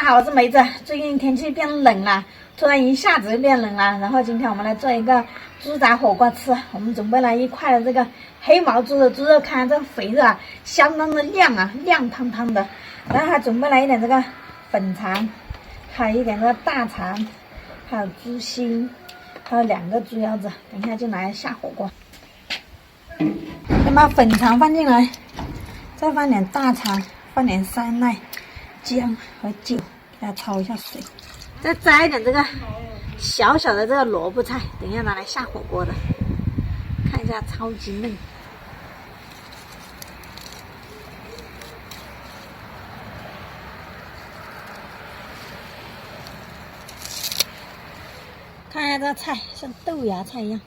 好，我是梅子。最近天气变冷了，突然一下子就变冷了。然后今天我们来做一个猪杂火锅吃。我们准备了1块的这个黑毛猪的猪肉，看这肥肉啊，相当的亮啊，亮堂堂的。然后还准备了一点这个粉肠，还有一点这个大肠，还有猪心，还有2个猪腰子。等一下就拿来下火锅。先把粉肠放进来，再放点大肠，放点酸奶、姜和酒，给它焯一下水。再摘一点这个小小的这个萝卜菜，等一下拿来下火锅的，看一下超级嫩。看一下这个菜，像豆芽菜一样。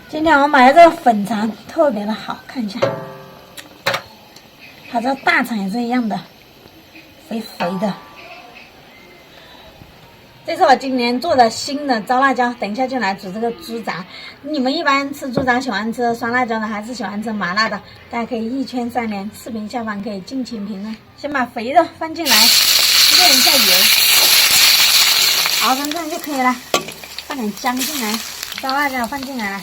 今天我买的这个粉肠特别的好，看一下，它这大肠也是一样的，肥肥的。这是我今年做的新的糟辣椒，等一下就来煮这个猪杂。你们一般吃猪杂喜欢吃酸辣椒的，还是喜欢吃麻辣的？大家可以一圈3连，视频下方可以尽情评论。先把肥肉放进来，热一下油，熬成这样就可以了。放点姜进来，糟辣椒放进来了。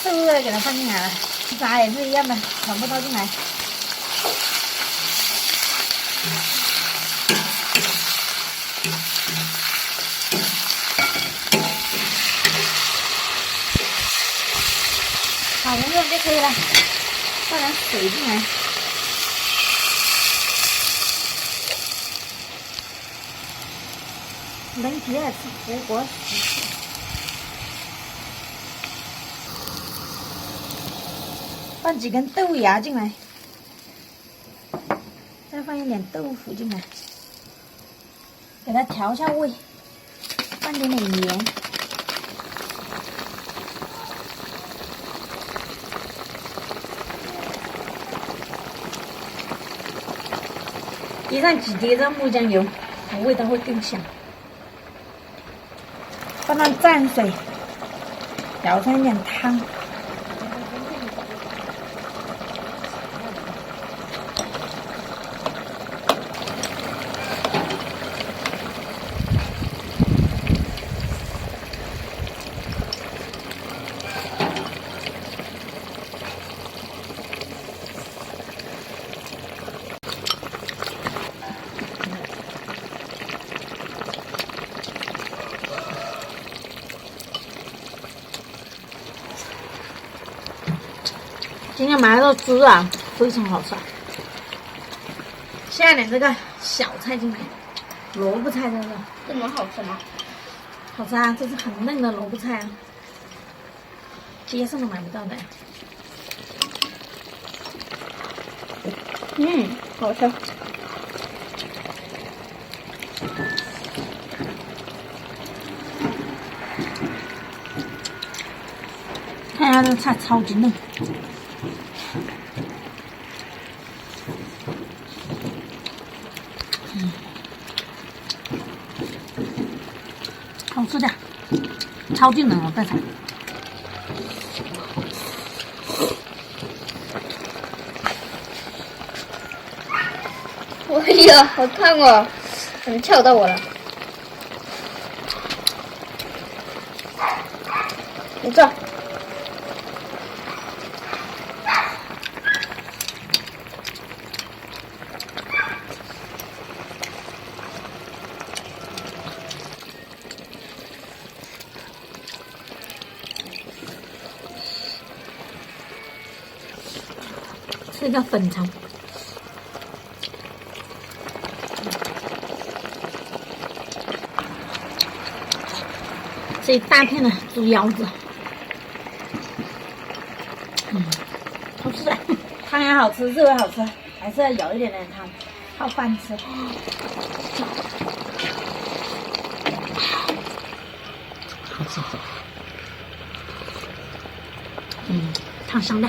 豆肉给它放进来了，杂也是一样的，全部倒进来。好了，这样就可以了。放点水进来。人体爱吃火锅食材。放几根豆芽进来，再放一点豆腐进来，给它调一下味，放点盐，滴上几滴这木姜油，味道会更香。放上蘸水，舀上一点汤。今天买的猪啊，非常好吃。下点这个小菜进来，萝卜菜这个，这么好吃吗？好吃啊！这是很嫩的萝卜菜啊，街上都买不到的。好吃。看一下这个菜超级嫩。好吃的，超级嫩哦，这菜。哎呀，好烫哦，怎么呛到我了？你这。吃一个粉肠，这一大片的猪腰子，好吃的，汤也好吃，肉也好吃，还是要舀一点点汤，泡饭吃。好吃，汤香的。